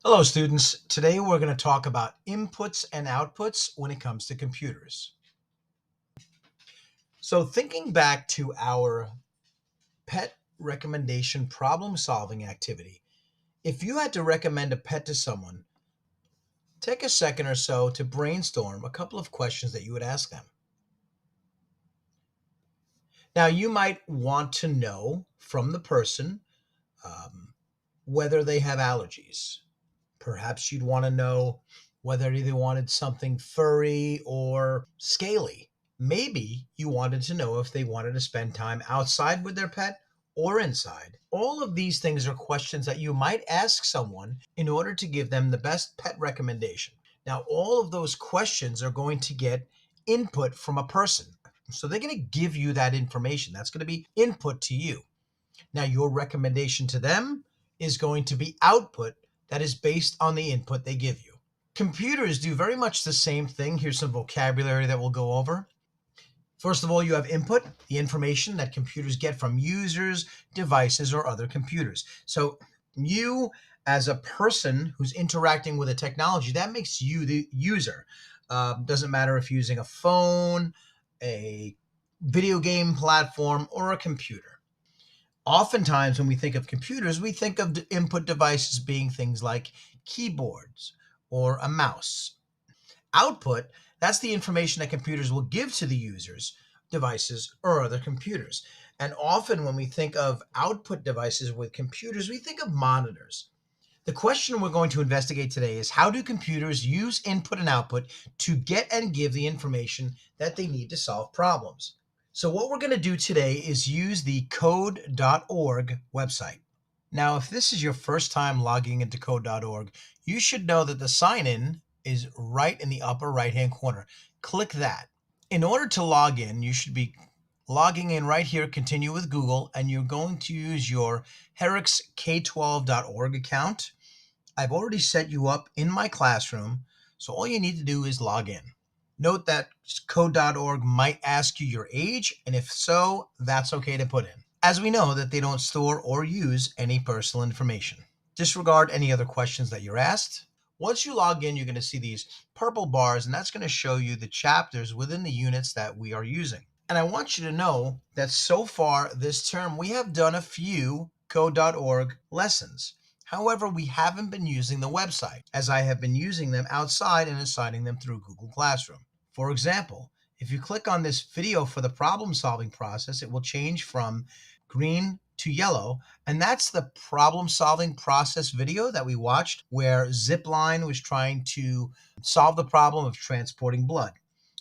Hello, students. Today we're going to talk about inputs and outputs when it comes to computers. So thinking back to our pet recommendation problem-solving activity, if you had to recommend a pet to someone, take a second or so to brainstorm a couple of questions that you would ask them. Now, you might want to know from the person whether they have allergies. Perhaps you'd want to know whether they wanted something furry or scaly. Maybe you wanted to know if they wanted to spend time outside with their pet or inside. All of these things are questions that you might ask someone in order to give them the best pet recommendation. Now, all of those questions are going to get input from a person. So they're going to give you that information. That's going to be input to you. Now, your recommendation to them is going to be output that is based on the input they give you. Computers do very much the same thing. Here's some vocabulary that we'll go over. First of all, you have input, the information that computers get from users, devices, or other computers. So you, as a person who's interacting with a technology, that makes you the user. Doesn't matter if you're using a phone, a video game platform, or a computer. Oftentimes, when we think of computers, we think of input devices being things like keyboards or a mouse. Output, that's the information that computers will give to the users, devices, or other computers. And often when we think of output devices with computers, we think of monitors. The question we're going to investigate today is, how do computers use input and output to get and give the information that they need to solve problems? So what we're going to do today is use the code.org website. Now, if this is your first time logging into code.org, you should know that the sign-in is right in the upper right-hand corner. Click that. In order to log in, you should be logging in right here, continue with Google, and you're going to use your herricksk12.org account. I've already set you up in my classroom, so all you need to do is log in. Note that code.org might ask you your age, and if so, that's okay to put in, as we know that they don't store or use any personal information. Disregard any other questions that you're asked. Once you log in, you're going to see these purple bars, and that's going to show you the chapters within the units that we are using. And I want you to know that so far this term, we have done a few code.org lessons. However, we haven't been using the website, as I have been using them outside and assigning them through Google Classroom. For example, if you click on this video for the problem-solving process, it will change from green to yellow, and that's the problem-solving process video that we watched where Zipline was trying to solve the problem of transporting blood.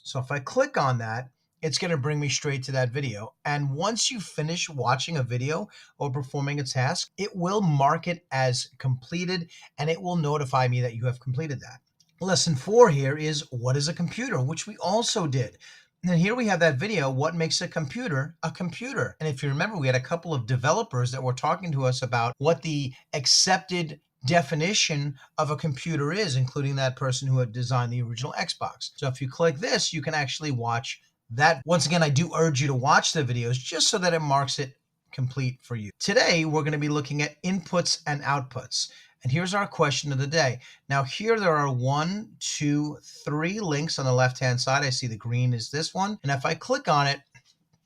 So if I click on that, it's going to bring me straight to that video. And once you finish watching a video or performing a task, it will mark it as completed and it will notify me that you have completed that. Lesson 4 here is, what is a computer, which we also did. And here we have that video, what makes a computer a computer. And if you remember, we had a couple of developers that were talking to us about what the accepted definition of a computer is, including that person who had designed the original Xbox. So if you click this, you can actually watch that. Once again, I do urge you to watch the videos just so that it marks it complete for you. Today, we're going to be looking at inputs and outputs. And here's our question of the day. Now here there are 1, 2, 3 links on the left-hand side. I see the green is this one. And if I click on it,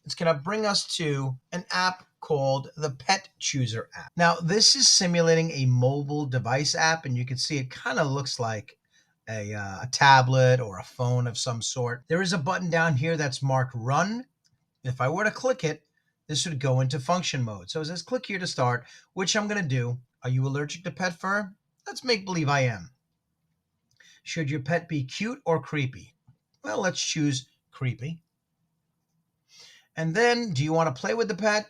it's going to bring us to an app called the Pet Chooser app. Now this is simulating a mobile device app, and you can see it kind of looks like a tablet or a phone of some sort. There is a button down here that's marked Run. If I were to click it, this would go into function mode. So it says click here to start, which I'm going to do. Are you allergic to pet fur? Let's make believe I am. Should your pet be cute or creepy? Well, let's choose creepy. And then, do you want to play with the pet?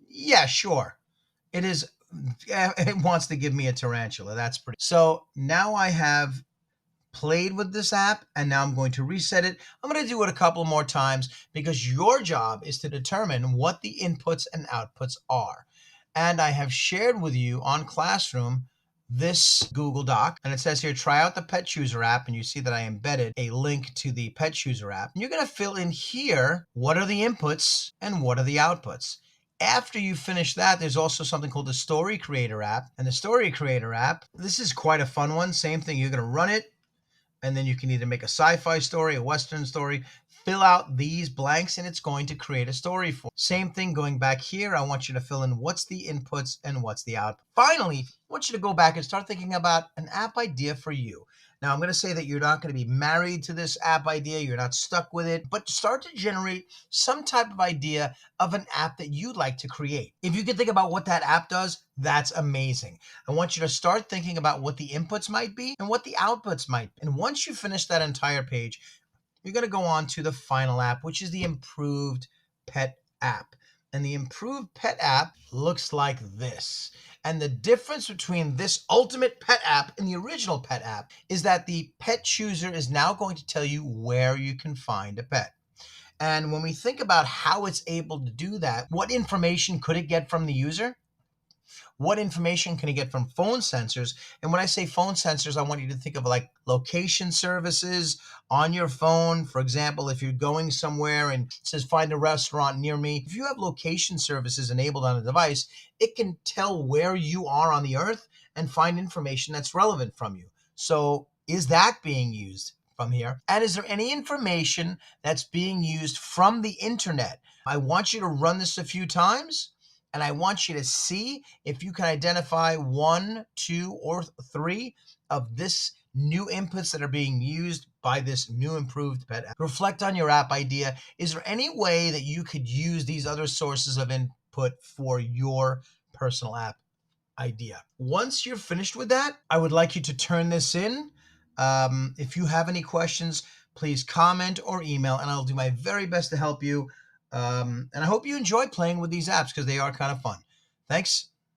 Yeah, sure. It wants to give me a tarantula. That's pretty. So now I have played with this app, and now I'm going to reset it. I'm going to do it a couple more times because your job is to determine what the inputs and outputs are. And I have shared with you on Classroom this Google Doc, and it says here, try out the Pet Chooser app, and you see that I embedded a link to the Pet Chooser app. And you're going to fill in here, what are the inputs and what are the outputs? After you finish that, there's also something called the Story Creator app. And the Story Creator app, this is quite a fun one. Same thing, you're going to run it, and then you can either make a sci-fi story, a Western story, fill out these blanks, and it's going to create a story for you. Same thing going back here. I want you to fill in what's the inputs and what's the output. Finally, I want you to go back and start thinking about an app idea for you. Now, I'm going to say that you're not going to be married to this app idea. You're not stuck with it, but start to generate some type of idea of an app that you'd like to create. If you can think about what that app does, that's amazing. I want you to start thinking about what the inputs might be and what the outputs might be. And once you finish that entire page, you're going to go on to the final app, which is the Improved Pet app. And the Improved Pet app looks like this. And the difference between this Ultimate Pet app and the original Pet app is that the Pet Chooser is now going to tell you where you can find a pet. And when we think about how it's able to do that, what information could it get from the user? What information can it get from phone sensors? And when I say phone sensors, I want you to think of like location services on your phone. For example, if you're going somewhere and it says find a restaurant near me, if you have location services enabled on a device, it can tell where you are on the earth and find information that's relevant from you. So is that being used from here? And is there any information that's being used from the internet? I want you to run this a few times, and I want you to see if you can identify 1, 2, or 3 of this new inputs that are being used by this new Improved Pet app. Reflect on your app idea. Is there any way that you could use these other sources of input for your personal app idea? Once you're finished with that, I would like you to turn this in. If you have any questions, please comment or email, and I'll do my very best to help you. And I hope you enjoy playing with these apps because they are kind of fun. Thanks.